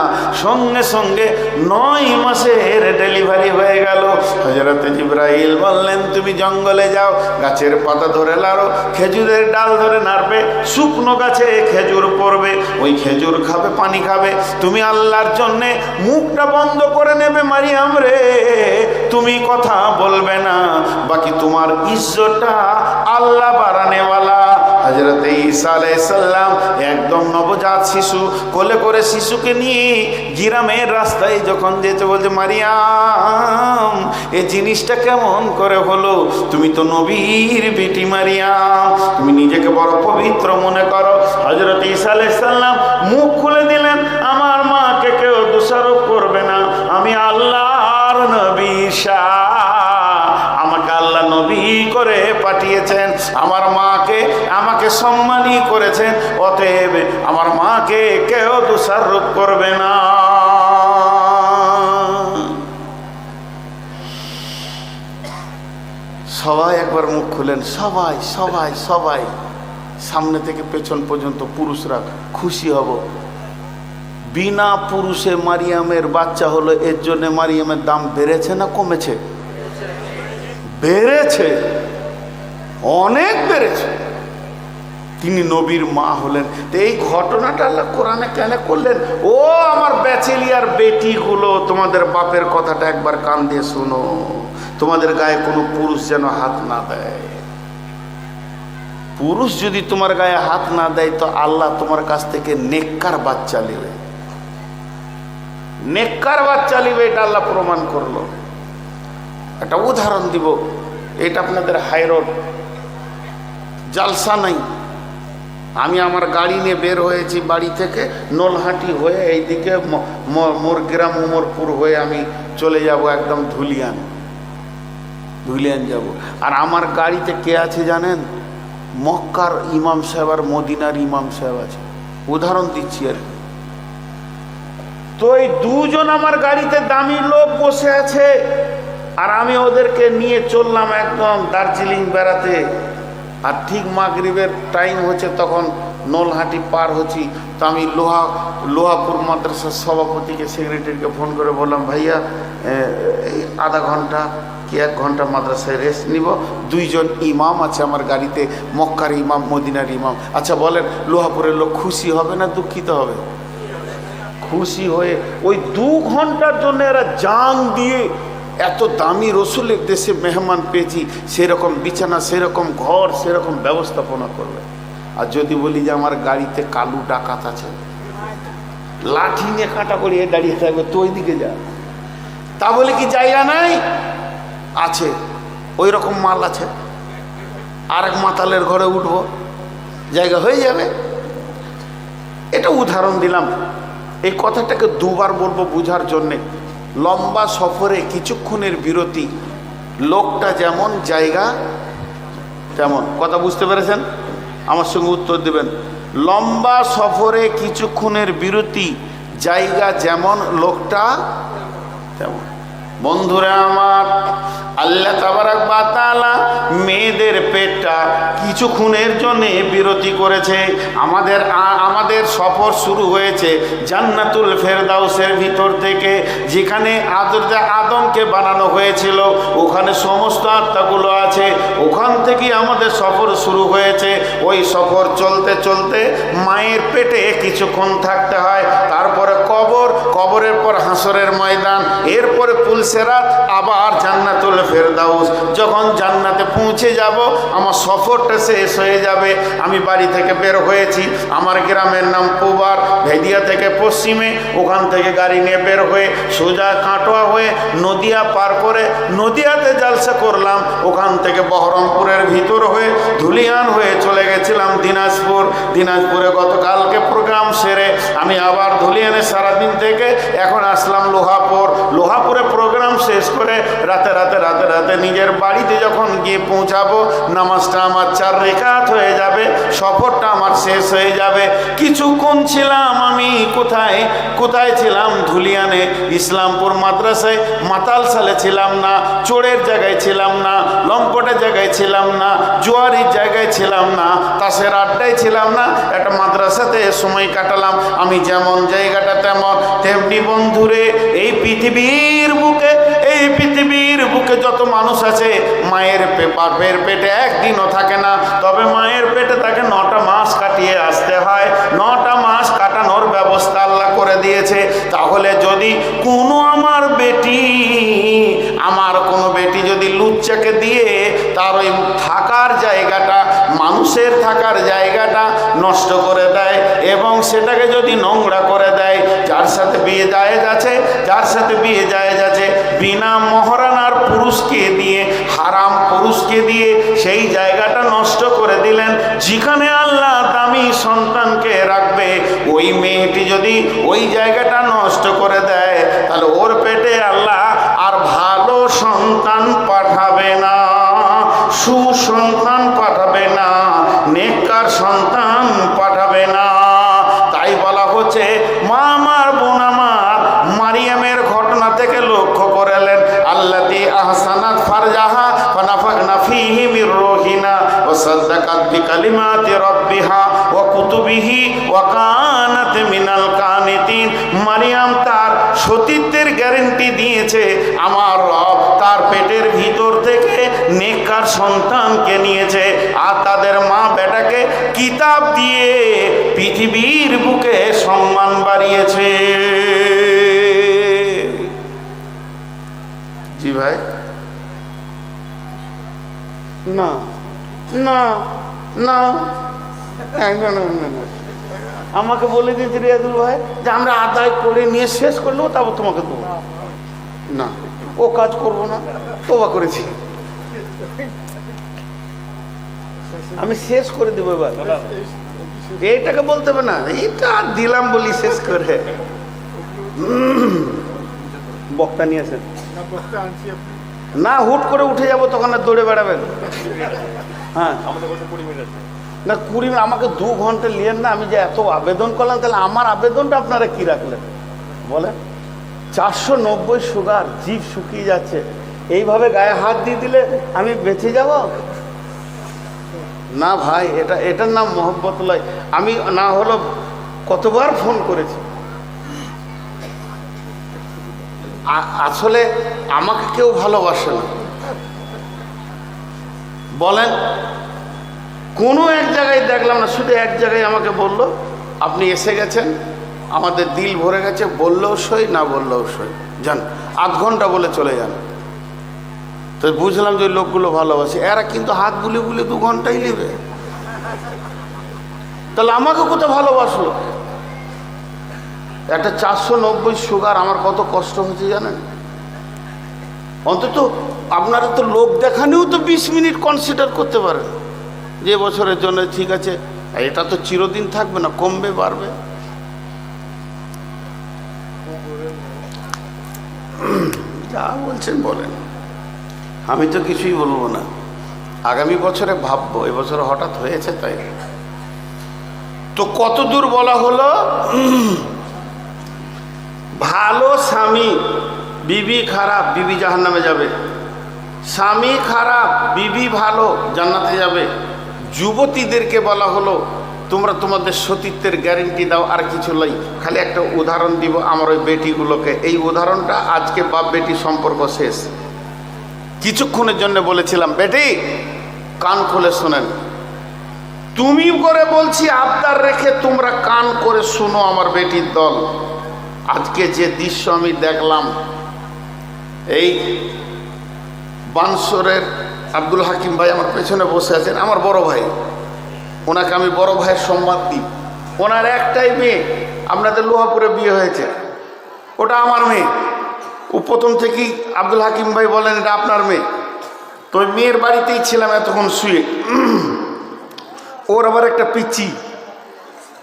সঙ্গে সঙ্গে 9 মাসের ডেলিভারি হয়ে গেল। হযরত জিবরাইল বললেন, তুমি জঙ্গলে যাও, গাছের পাতা ধরে লাড়ো, খেজুরের ডাল ধরে নাড়বে, শুকনো গাছে খেজুর পড়বে, ওই খেজুর খাবে, পানি খাবে। তুমি আল্লাহর জন্যে মুখটা বন্ধ করে নেবে মারিয়াম রে, তুমি কথা বলবে না, বাকি তোমার ইজ্জতটা আল্লাহ বাড়ানেওয়ালা। হযরত ঈসা আলাইহিস সালাম একদম নবজাত শিশু, কোলে করে শিশুকে নিয়ে গ্রামের রাস্তায় যখন যেতে, বলছে, মারিয়াম, এই জিনিসটা কেমন করে হলো? তুমি তো নবীর বেটি মারিয়াম, তুমি নিজেকে বড় পবিত্র মনে করো। হযরত ঈসা আলাইহিস সালাম মুখ খুলে দিলেন, আমার মাকে কেউ দোষারোপ করবে না, আমি আল্লাহর নবী ঈসা, আমাকে আল্লাহ নবী করে পাঠিয়েছেন, আমার মাকে আমাকে সম্মানী করেছেন, অতএব আমার মাকে কেউ দোষারোপ করবে না। সবাই একবার মুখ খুলেন, সবাই সবাই সবাই, সামনে থেকে পেছন পর্যন্ত পুরুষরা খুশি হব। বিনা পুরুষে মারিয়ামের বাচ্চা হলো, এর জন্য মারিয়ামের দাম বেড়েছে না কমেছে? বেড়েছে, অনেক বেড়েছে। তিনি নবীর মা হলেন। তো এই ঘটনাটা আল্লাহ কোরআনে কেন করলেন? ও আমার ব্যাচেলিয়ার বেটিগুলো, তোমাদের বাপের কথাটা একবার কান দিয়ে শোনো, তোমাদের গায়ে কোনো পুরুষ যেন হাত না দেয়। পুরুষ যদি তোমার গায়ে হাত না দেয়, তো আল্লাহ তোমার কাছ থেকে নেককার বাচ্চা নেবে, নেককার বাচ্চা নেবে, এটা আল্লাহ প্রমাণ করলো। একটা উদাহরণ দিব, এটা আপনাদের হাইরোড, জালসা নাই, আমি আমার গাড়ি নিয়ে বের হয়েছি বাড়ি থেকে, নলহাটি হয়ে এইদিকে মোরগ্রাম উমরপুর হয়ে আমি চলে যাব একদম ধুলিয়ান যাব। আর আমার গাড়িতে কে আছে জানেন? মক্কার ইমাম সাহেব আর মদিনার ইমাম সাহেব আছে। উদাহরণ দিচ্ছি আর কি। তো এই দুজন আমার গাড়িতে দামি লোক বসে আছে, আর আমি ওদেরকে নিয়ে চললাম একদম দার্জিলিং বেড়াতে। আর ঠিক মাগরিবের টাইম হচ্ছে, তখন নলহাটি পার হচ্ছি। তো আমি লোহাপুর মাদ্রাসার সভাপতিকে, সেক্রেটারিকে ফোন করে বললাম, ভাইয়া এই আধা ঘন্টা কি 1 ঘন্টা মাদ্রাসায় রেস্ট নিব, 2 জন ইমাম আছে আমার গাড়িতে, মক্কার ইমাম, মদিনার ইমাম। আচ্ছা বলেন, লোহাপুরের লোক খুশি হবে না দুঃখিত হবে? খুশি হয়ে ওই 2 ঘন্টার জন্য এরা জান দিয়ে, এত দামি রসুলের দেশে মেহমান পেয়েছি, সেরকম বিছানা, সেরকম ঘর, সেরকম ব্যবস্থাপনা করবে। আর যদি বলি যে আমার গাড়িতে কালু ডাকাত আছে, লাঠি নিয়ে কাটা করিয়ে দাঁড়িয়ে থাকবে, তো ওই দিকে যা, তা বলে কি জায়গা নাই? আছে, ওই রকম মাল আছে। আরেক মাতালের ঘরে উঠবো, জায়গা হয়ে যাবে। এটা উদাহরণ দিলাম। এই কথাটাকে 2 বার বলবো বুঝার জন্যে। লম্বা সফরে কিছুক্ষণের বিরতি, লোকটা যেমন জায়গা তেমন। কথা বুঝতে পেরেছেন? আমার সঙ্গে উত্তর দেবেন। লম্বা সফরে কিছুক্ষণের বিরতি, জায়গা যেমন, লোকটা তেমন। বন্ধুরা আমার, আল্লাহ তাবারাক ওয়া তাআলা মেয়েদের পেটটা কিছুক্ষণের জন্য বিরতি করেছে। আমাদের সফর শুরু হয়েছে জান্নাতুল ফেরদাউসের ভিতর থেকে, যেখানে আদমকে বানানো হয়েছিল, ওখানে সমস্ত আত্মাগুলো আছে। ওখান থেকে আমাদের সফর শুরু হয়েছে। ওই সফর চলতে চলতে মায়ের পেটে কিছুক্ষণ থাকতে হয়, তারপরে কবরের পর হাসরের ময়দান, এরপরে পুলসেরাত, আবার জান্নাতুল ফেরদাউস। যখন জান্নাতে পৌঁছে যাব আমার সফরটা শেষ হয়ে যাবে। আমি বাড়ি থেকে বের হয়েছি, আমার গ্রামের নাম পুবার, ভেদিয়া থেকে পশ্চিমে, ওখান থেকে গাড়ি নিয়ে বের হয়ে সোজা কাটোয়া হয়ে নদিয়া পার করে নদিয়াতে জালসা করলাম। ওখান থেকে বহরমপুরের ভিতর হয়ে ধুলিয়ান হয়ে চলে গেছিলাম দিনাজপুরে গতকালকে প্রোগ্রাম সেরে আমি আবার ধুলিয়ানে সারাদিন থেকে এখন আসলাম লোহাপুরে প্রোগ্রাম শেষ করে রাতে নিজের বাড়িতে যখন গিয়ে পৌঁছাবো, নামাজটা আমার 4 রাকাত হয়ে যাবে, সফরটা আমার শেষ হয়ে যাবে। কিছুক্ষণ ছিলাম আমি কোথায় ছিলাম? ধুলিয়ানে ইসলামপুর মাদ্রাসায়, মাতাল সালে ছিলাম না, চোরের জায়গায় ছিলাম না, লম্পটের জায়গায় ছিলাম না, জুয়ারির জায়গায় ছিলাম না, তাসের আড্ডায় ছিলাম না, একটা মাদ্রাসাতে সময় কাটালাম। আমি যেমন জায়গাটা তেমনি বন্ধুরে এই পৃথিবীর বুকে যত মানুষ আছে, মায়ের পেটে একদিনও থাকে না, তবে মায়ের পেটে তাকে 9টা মাস কাটিয়ে আসতে হয়। 9টা মাস কাটানোর ব্যবস্থা আল্লাহ করে দিয়েছে। তাহলে যদি আমার কোনো বেটি যদি লুচ্চাকে দিয়ে তার ওই থাকার জায়গাটা, মানুষের থাকার জায়গাটা নষ্ট করে দেয় এবং সেটাকে যদি নোংরা করে দেয়, যার সাথে বিয়ে জায়েজ আছে বিনা মহরানার পুরুষকে দিয়ে, হারাম পুরুষকে দিয়ে সেই জায়গাটা নষ্ট করে দিলেন। যেখানে আল্লাহ দামি সন্তানকে রাখবে, ওই মেয়েটি যদি ওই জায়গাটা নষ্ট করে দেয়, তাহলে ওর পেটে আল্লাহ আর ভালো সন্তান পাঠাবে না, সুসন্তান পাঠাবে না, নেককার সন্তান পাঠাবে না। তাই বলা হচ্ছে, মা আমার, বোন আমার, মারিয়ামের ঘটনা থেকে লক্ষ্য করলেন, আল্লাতী আহসানাত ফারজাহা ফানাফাখনা ফীহি মির রূহিনা ওয়া সাদ্দাকাত বিকালিমাতি রাব্বিহা ওয়া কুতুবিহি ওয়া কানাত মিনাল কানিতিন। মারিয়াম তার সতীত্বের গ্যারান্টি দিয়েছে, আমার রব তার পেটের ভিতর থেকে নেককার সন্তানকে নিয়েছে, আর তাদের মা বেটাকে কিতাব দিয়ে পৃথিবীর বুকে সম্মান বাড়িয়েছে। জি ভাই, না না না আমাকে বলে দিয়েছে রিয়াজুল ভাই যে আমরা আদায় করে নিয়ে শেষ করলেও তারপর তোমাকে দেবো না, ও কাজ করবো না, তোবা করেছি আমি শেষ করে দেবো। এবার এইটাকে বলতে হবে না, এইটা দিলাম বলি শেষ করে। বক্তা নিয়েছেন না, হুট করে উঠে যাবো তখন আর দৌড়ে বেড়াবেন। হ্যাঁ না, 20 মিনিট আমাকে 2 ঘন্টা নিয়েন না। আমি যে এত আবেদন করলাম, তাহলে আমার আবেদনটা আপনারা কি রাখলেন বলেন? 490 সুগার, জিভ শুকিয়ে যাচ্ছে, এইভাবে গায়ে হাত দিয়ে দিলে আমি বেঁচে যাব না ভাই। এটার নাম মহব্বত লয়। আমি না হলো কতবার ফোন করেছি, আসলে আমাকে কেউ ভালোবাসে না। বলেন, কোনো এক জায়গায় দেখলাম না, শুধু এক জায়গায় আমাকে বলল, আপনি এসে গেছেন, আমাদের দিল ভরে গেছে, বললেও সই, না বললেও সই, যান, 8 ঘন্টা বলে চলে যান। তো বুঝলাম যে লোকগুলো ভালোবাসে। এরা কিন্তু হাত বুলি 2 ঘন্টাই নেবে, তাহলে আমাকে কোথাও ভালোবাসলো? একটা 490 সুগার, আমার কত কষ্ট হচ্ছে জানেন? অন্তত আপনারা তো লোক দেখানেও তো 20 মিনিট কনসিডার করতে পারেন যে বছরের জন্য ঠিক আছে, এটা তো চিরদিন থাকবে না, কমবে বাড়বে। যা বলছেন বলেন, আমি তো কিছুই বলবো না। আগামী বছরে ভাববো, এবছর হঠাৎ হয়েছে তাই। তো কত দূর বলা হলো, ভালো স্বামী বিবি খারাপ, বিবি জাহান্নামে যাবে। স্বামী খারাপ, বিবি ভালো, জান্নাতে যাবে। যুবতীদেরকে বলা হলো তোমরা তোমাদের সতীত্বের গ্যারেন্টি দাও, আর কিছু লই। খালি একটা উদাহরণ দিব আমার ওই বেটিগুলোকে। এই উদাহরণটা আজকে বাপ বেটি সম্পর্ক শেষ। কিছুক্ষণের জন্য বলেছিলাম, বেটি কান খুলে শোনেন, তুমি করে বলছি আবদার রেখে তোমরা কান করে শোনো আমার বেটির দল। আজকে যে দৃশ্য আমি দেখলাম, এই বানসরের আব্দুল হাকিম ভাই আমার পেছনে বসে আছেন, আমার বড় ভাই, ওনাকে আমি বড় ভাইয়ের সম্মান দিই। ওনার একটাই মেয়ে, আপনাদের লোহাপুরে বিয়ে হয়েছে, ওটা আমার মেয়ে। ও প্রথম থেকেই আব্দুল হাকিম ভাই বলেন এটা আপনার মেয়ে। তো ওই মেয়ের বাড়িতেই ছিলাম এতক্ষণ শুয়ে। ওর আবার একটা পিচ্ছি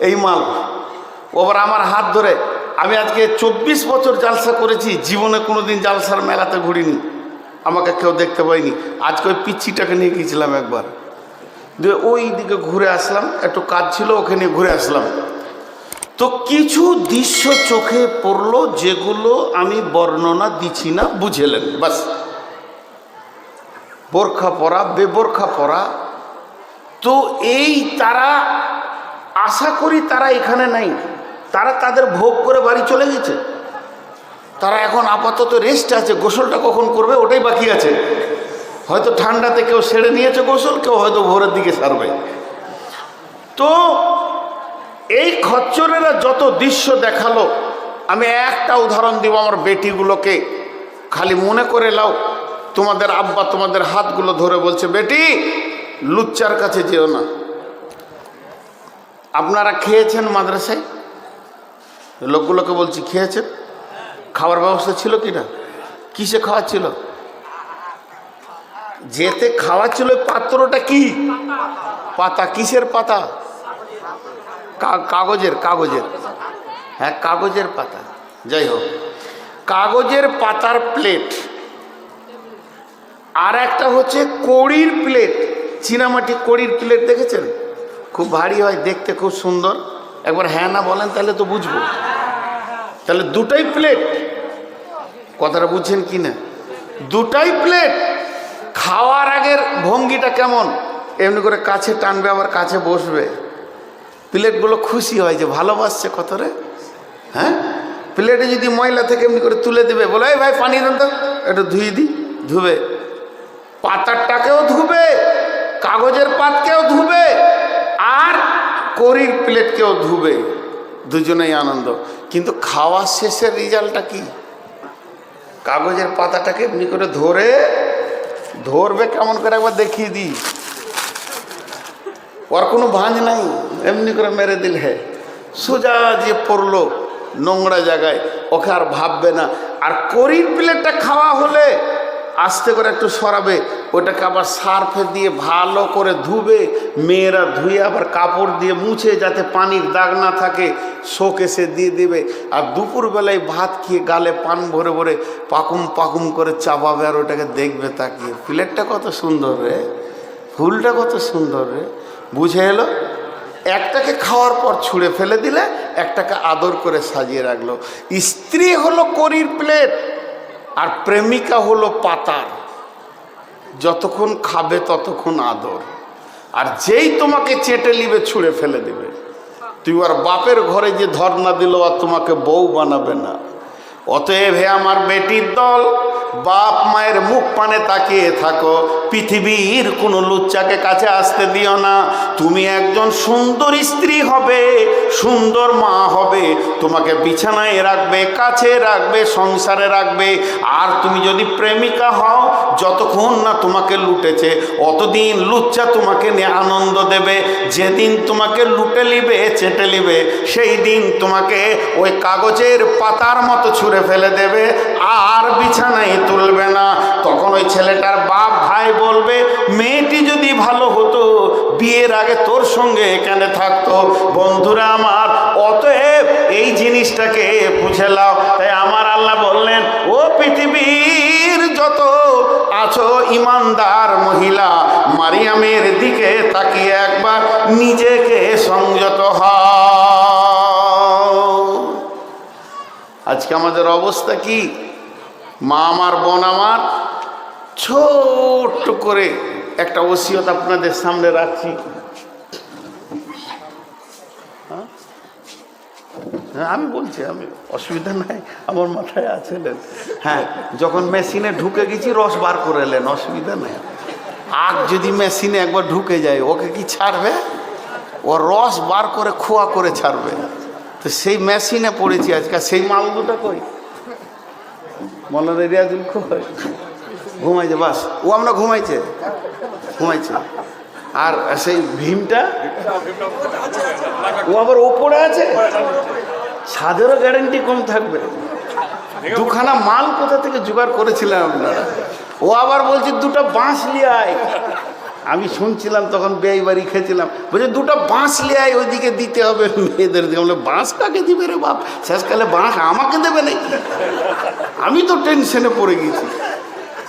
এই মাল, ও আবার আমার হাত ধরে। আমি আজকে 24 বছর জালসা করেছি, জীবনে কোনোদিন জালসার মেলাতে ঘুরিনি, আমাকে কেউ দেখতে পাইনি। আজকে ওই পিচ্ছিটাকে নিয়ে গিয়েছিলাম একবার, দিয়ে ওই দিকে ঘুরে আসলাম, একটু কাজ ছিল ওখানে ঘুরে আসলাম। তো কিছু দৃশ্য চোখে পড়লো যেগুলো আমি বর্ণনা দিচ্ছি না, বুঝেলেন বাস। বোরখা পরা, বেবোরখা পরা। তো এই তারা, আশা করি তারা এখানে নাই, তারা তাদের ভোগ করে বাড়ি চলে গেছে। তারা এখন আপাতত রেস্ট আছে, গোসলটা কখন করবে ওটাই বাকি আছে। হয়তো ঠান্ডাতে কেউ সেরে নিয়েছে গোসল, কেউ হয়তো ভোরের দিকে সারবে। তো এই খচ্চরেরা যত দৃশ্য দেখালো, আমি একটা উদাহরণ দিব আমার বেটিগুলোকে, খালি মনে করে লাও। তোমাদের আব্বা তোমাদের হাতগুলো ধরে বলছে, বেটি লুচ্চার কাছে যেও না। আপনারা খেয়েছেন মাদ্রাসায়? লোকগুলোকে বলছি খেয়েছেন? খাওয়ার ব্যবস্থা ছিল কি না? কিসে খাওয়া ছিল? যেতে খাওয়া ছিল। পাত্রটা কি? পাতা। কিসের পাতা? কাগজের। কাগজের, হ্যাঁ কাগজের পাতা। যাই হোক, কাগজের পাতার প্লেট, আর একটা হচ্ছে কড়ির প্লেট। চীনামাটি কড়ির প্লেট দেখেছেন? খুব ভারী হয়, দেখতে খুব সুন্দর। একবার হ্যাঁ না বলেন তাহলে তো বুঝবো। তাহলে দুটাই প্লেট, কথাটা বুঝছেন কি না? দুটাই প্লেট। খাওয়ার আগের ভঙ্গিটা কেমন? এমনি করে কাছে টানবে, আবার কাছে বসবে। প্লেটগুলো খুশি হয় যে ভালোবাসছে কত রে। হ্যাঁ, প্লেটে যদি ময়লা থেকে এমনি করে তুলে দেবে, বলে এই ভাই পানি দেন তো, একটু ধুয়ে দিই, ধুবে। পাতারটাকেও ধুবে, কাগজের পাতকেও ধুবে, আর কড়ির প্লেটকেও ধুবে। দুজনেই আনন্দ। কিন্তু খাওয়া শেষের রেজাল্টটা কি? কাগজের পাতাটাকে এমনি করে ধরবে কেমন করে, একবার দেখিয়ে দিই। ওর কোনো ভাঁজ নাই, এমনি করে মেরে দিল। হ্যাঁ, সোজা যে পড়লো নোংরা জায়গায়, ওকে আর ভাববে না। আর কড়ির প্লেটটা খাওয়া হলে আস্তে করে একটু সরাবে, ওটাকে আবার সার্ফে দিয়ে ভালো করে ধুবে। মেয়েরা ধুয়ে আবার কাপড় দিয়ে মুছে, যাতে পানির দাগ না থাকে, শোকেসে দিয়ে দেবে। আর দুপুরবেলায় ভাত খেয়ে গালে পান ভরে ভরে পাকুম পাকুম করে চাপাবে, আর ওটাকে দেখবে তাকিয়ে। প্লেটটা কত সুন্দর রে, ফুলটা কত সুন্দর রে। বুঝে এলো? একটাকে খাওয়ার পর ছুঁড়ে ফেলে দিলে, একটাকে আদর করে সাজিয়ে রাখলো। স্ত্রী হলো কড়ির প্লেট, আর প্রেমিকা হলো পাতার। যতক্ষণ খাবে ততক্ষণ আদর, আর যেই তোমাকে চেটে নিবে ছুঁড়ে ফেলে দিবে। তুই আর বাপের ঘরে যে ধর্ণা দিল, আর তোমাকে বউ বানাবে না। অতএব হে আমার বেটির দল, বাপ মায়ের মুখ পানে তাকিয়ে থাকো। পৃথিবীর কোনো লুচ্চাকে কাছে আসতে দিও না। তুমি একজন সুন্দর স্ত্রী হবে, সুন্দর মা হবে, তোমাকে বিছানায় রাখবে, কাছে রাখবে, সংসারে রাখবে। আর তুমি যদি প্রেমিকা হও, যতক্ষণ না তোমাকে লুটেছে অতদিন লুচ্চা তোমাকে নিয়ে আনন্দ দেবে। যেদিন তোমাকে লুটে নিবে, চেটে নিবে, সেই দিন তোমাকে ওই কাগজের পাতার মতো ছুঁড়ে ফেলে দেবে, আর বিছানায় তুলবে না। তখন ওই ছেলেটার বাপ ভাই বলবে, মেয়েটি যদি ভালো হতো বিয়ের আগে তোর সঙ্গে এখানে থাকতো। বন্ধুরা আমার, অতএব এই জিনিসটাকে বুঝে নাও। তাই আমার আল্লাহ বললেন, ও পৃথিবীর যত আছো ইমানদার মহিলা, মারিয়ামের দিকে তাকিয়ে একবার নিজেকে সংযত হও। আজকে আমাদের অবস্থা কি? মা আমার, বোন আমার, ছোট্ট করে একটা ওসিয়ত আপনাদের সামনে রাখছি। হ্যাঁ আমি বলছি, আমি অসুবিধা নাই, আমার মাথায় আছে। হ্যাঁ, যখন মেশিনে ঢুকে গেছি রস বার করে এলেন, অসুবিধা নেই। আগ যদি মেশিনে একবার ঢুকে যায় ওকে কি ছাড়বে? ও রস বার করে খোয়া করে ছাড়বে। তো সেই মেশিনে পড়েছি আজকাল। সেই মাল দুটা কই? মৌলানা রিয়াজুল কই? ঘুমাইছে, বাস ও আমরা ঘুমাইছে। আর সেই ভীমটা ও আবার ওপরে আছে। ছাদেরও গ্যারেন্টি কম থাকবে। দুখানা মাল কোথা থেকে জোগাড় করেছিলাম আপনারা? ও আবার বলছে দুটো বাঁশ লিয়ে আয়। আমি শুনছিলাম তখন বেই বাড়ি খেয়েছিলাম, বলছে দুটো বাঁশ লিয়ে আয়, ওইদিকে দিতে হবে মেয়েদের দিকে। বলে বাঁশ কাকে দিবে রে বাপ? শেষকালে বাঁশ আমাকে দেবে নাকি? আমি তো টেনশনে পড়ে গেছি,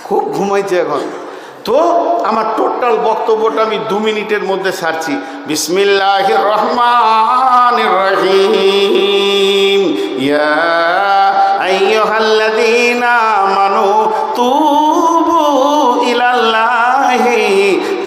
খুব ঘুমাইছে এখন। তো আমার টোটাল বক্তব্যটা আমি 2 মিনিটের মধ্যে সারছি। বিসমিল্লাহির রহমানির রহিম। ইয়া আইয়ুহাল্লাযীনা আমানু তুবু ইলাল্লাহি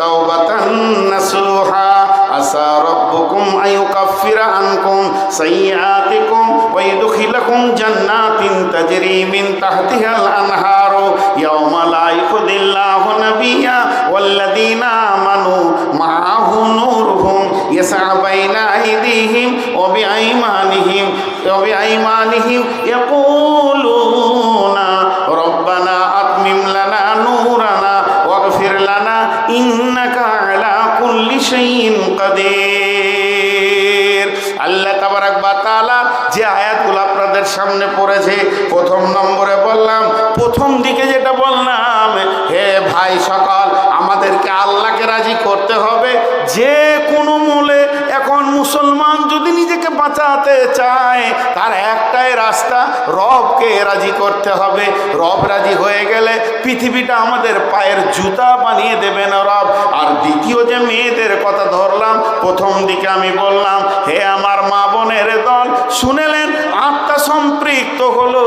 তাওবাতান নাসুহা আসা রাব্বুকুম আইয়ুকাফিরা আনকুম সাইয়্যাতিকুম ওয়া ইউদখিলাকুম জান্নাতিন তাজরি মিন তাহতিহাল আনহারু ইয়াওমা লা ইউখিল্লাহু নাবিয়্যা ওয়াল্লাযীনা আমানু মাআহু নূরুহুম ইয়াসআ বাইনা আইদিহিম ওয়া বিআইমানিহিম ইয়াকুলুনা রব্বানা আতমিম লানা নূরানা ওয়াগফির লানা ইন্নাকা আলা কুল্লি শাইইন কাদির। আল্লাহ তাবারাক ওয়া তাআলা যে আয়াতগুলো আপনাদের সামনে পড়েছে, প্রথম নম্বরে বললাম, প্রথম দিকে যেটা বললাম, হে ভাই সকল, আমাদেরকে আল্লাহকে রাজি করতে হবে যে কোনো মূলে। এখন মুসলমান যদি নিজেকে বাঁচাতে চায় তার একটাই রাস্তা, রবকে রাজি করতে হবে। রব রাজি হয়ে গেলে পৃথিবীটা আমাদের পায়ের জুতা বানিয়ে দেবেন রব। আর দ্বিতীয় যে মেয়েদের কথা ধরলাম, প্রথম দিকে আমি বললাম, হে আমার মা বোনের দল, শুনেলেন, আত্মা সম্পৃক্ত হলো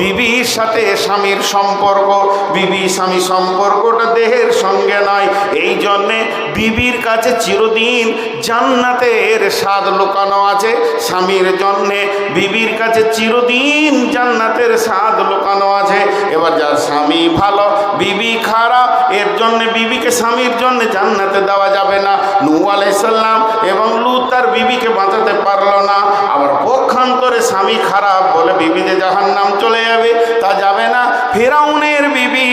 বিবির সাথে স্বামীর সম্পর্ক। বিবি স্বামী সম্পর্কটা দেহের সঙ্গে নয়। এই জন্যে বিবির কাছে চিরদিন জান্নাতের স্বাদ লুকানো আছে। স্বামীর জন্যে বিবির কাছে চিরদিন জান্নাতের স্বাদ লুকানো আছে। এবার যার স্বামী ভালো, বিবি খারাপ, এর জন্যে বিবিকে স্বামীর জন্য জান্নাতে দেওয়া যাবে না। নূহ আলাইহিস সালাম এবং লূত তার বিবিকে বাঁচাতে পারলো না। আবার পক্ষান্তরে স্বামী খারাপ বলে বিবি যে জাহান্নাম চলে যাবে, তা যাবে না। ফিরাউনের বিবি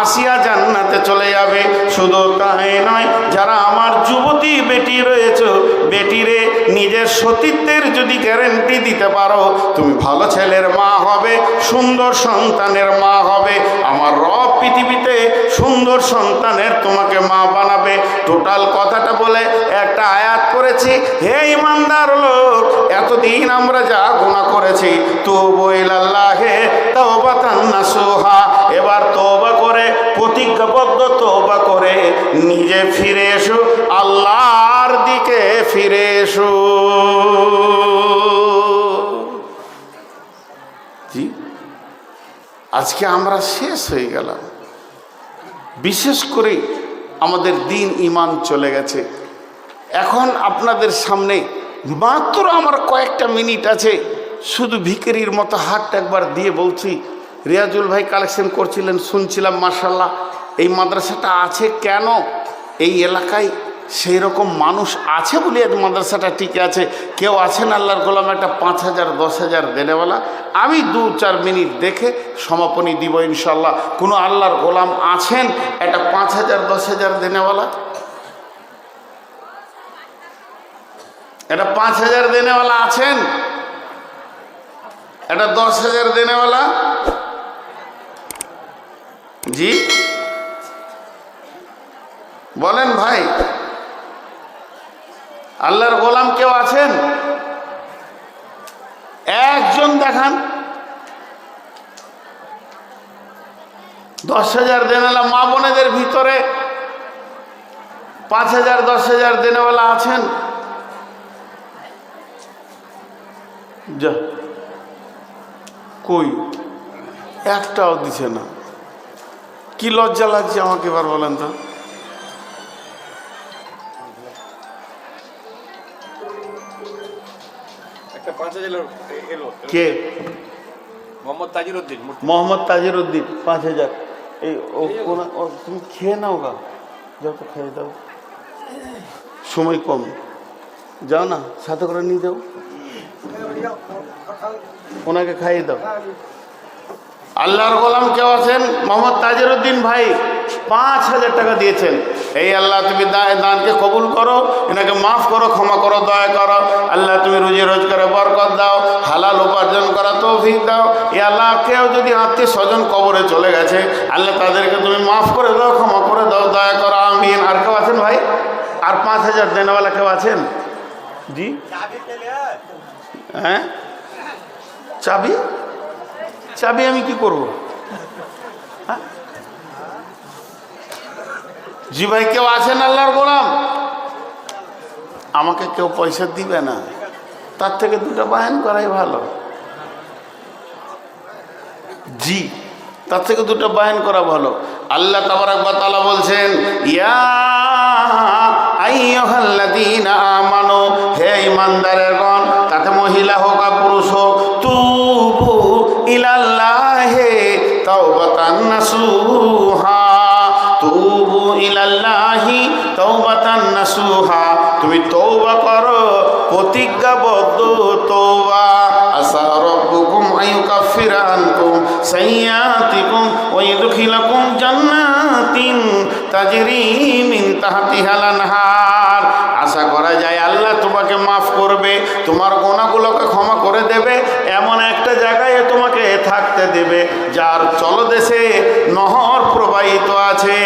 আসিয়া জান্নাতে চলে যাবে। শুধু তাই নয়, যারা আমার যুবতী বেটি রয়েছে, বেটিরে নিজের সতীত্বের যদি গ্যারেন্টি দিতে পারো, তুমি ভালো ছেলের মা হবে, সুন্দর সন্তানের মা হবে, আমার রব পৃথিবীতে সুন্দর সন্তানের তোমাকে মা বানাবে। টোটাল কথাটা বলে একটা আয়াত করেছি, হে ইমানদার লোক, এতদিন আমরা যা গুনাহ করেছি, তুবু ইলাল্লাহি তাওবাতান নাসুহা, এবার তওবা করে, প্রতিজ্ঞাবদ্ধ তওবা করে নিজে ফিরে এসো, আল্লাহর দিকে ফিরে এসো। জি, আজকে আমরা শেষ হয়ে গেলাম। বিশেষ করে আমাদের দিন ইমান চলে গেছে। এখন আপনাদের সামনে মাত্র আমার কয়েকটা মিনিট আছে, শুধু ভিখারির মতো হাতটা একবার দিয়ে বলছি, রিয়াজুল ভাই কালেকশন করছিলেন, শুনছিলাম, মাশাআল্লাহ। এই মাদ্রাসাটা আছে কেন? এই এলাকায় সেই রকম মানুষ আছে বলে মাদ্রাসাটা টিকে আছে। কেউ আছেন আল্লাহর গোলাম একটা 5,000 10,000 দেনেওয়ালা? আমি 2-4 মিনিট দেখে সমাপনী দিব ইনশাল্লাহ। কোনো আল্লাহর গোলাম আছেন একটা 5,000 10,000 দেনেওয়ালা? এটা 5,000 দেনেওয়ালা আছেন? এটা 10,000 দেনেওয়ালা? জি বলেন ভাই, আল্লাহর গোলাম কেউ আছেন? একজন দেখান। 10,000 দেনেওয়ালা মা বোনেদের ভিতরে 5,000 10,000 দেনেওয়ালা আছেন? যা কই একটাও দিছে না। কি লজ্জা লাগছে আমাকে, এবার বলেন তো। কে? মোহাম্মদ তাজিরউদ্দিন। মোহাম্মদ তাজিরউদ্দিন 5000। এই তুমি খেয়ে নাও গা, যাও তো খেয়ে দাও, সময় কম, যাও না, সাথে করে নিয়ে যাও, ওনাকে খাইয়ে দাও। আল্লাহর গোলাম কেউ আছেন মোহাম্মদ তাজিরউদ্দিন ভাই 5000 টাকা দিয়েছেন। এই আল্লাহ তুমি দানকে কবুল করো, এনাকে মাফ করো, ক্ষমা করো, দয়া করো। আল্লাহ তুমি রুজি রোজগারে বরকত দাও, হালাল উপার্জন করা তৌফিক দাও। এই আল্লাহ কেউ যদি আত্মীয় স্বজন কবরে চলে গেছে, আল্লাহ তাদেরকে তুমি মাফ করে দাও, ক্ষমা করে দাও, দয়া করো, আমিন। আর কেউ আছেন ভাই? আর 5000 দেনেওয়ালা কেউ আছেন? জি হ্যাঁ, চাবি? চাবি আমি কি করব? হ্যাঁ জি ভাই, কেউ আছেন আল্লাহর গোলাম? আমাকে কেউ পয়সা দিবে না, তার থেকে দুটো বায়ান করাই ভালো। জি, তার থেকে দুটো বায়ান করা ভালো। আল্লাহ তাবারক ওয়া তাআলা বলছেন, ইয়া আইয়ুহাল্লাযীনা আমানু, হে ঈমানদারগণ, তাতে মহিলা হোক আর পুরুষ হোক, তুবু ইলাল্লাহি তাওবাতান নাসুহা, তুবু ইলাল্লাহি তাওবাতান নাসুহা, তুমি তওবা করো, প্রতিজ্ঞাবদ্ধ তওবা। আসা রাব্বুকুম আইয়ুকাফিরা আনকুম সাইয়্যাতিকুম ওয়া ইউদখিলাকুম জান্নাতিন তাজরি মিন তাহতিহাল আনহার। আশা করা যায় আল্লাহ তোমাকে মাফ করবে, তোমার গুনাহগুলোকে ক্ষমা করে দেবে, এমন একটা জায়গায় তোমাকে থাকতে দেবে যার চলদেশে নহর প্রবাহিত আছে,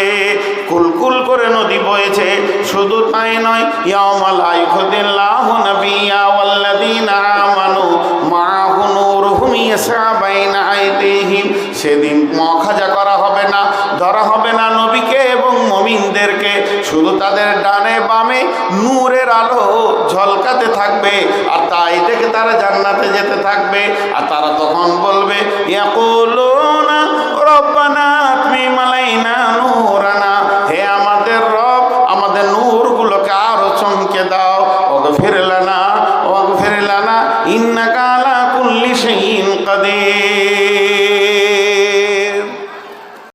কুলকুল করে নদী বইছে। শুধু তাই নয়, ইয়াউমা লা ইউখিযিল্লাহু নাবিয়্যা ওয়াল্লাযীনা আমানু মাআহু নূরুহুম ইয়াসআ বাইনা আইদিহিম, সেদিন মুখাজা করা হবে না, ধরা হবে না নবীকে এবং মুমিনদেরকে, শুধু তাদের ডানে বামে নূরের আলো ঝলকাতে থাকবে, আর তাই দেখে তারা জান্নাতে যেতে থাকবে। আর তারা তখন বলবে, ইয়াকুলুনা রব্বানা আতমিম আলাইনা নূরানা, হে আমাদের রব, আমাদের নূরগুলোকে আরো চমকে দাও, ওগফির লানা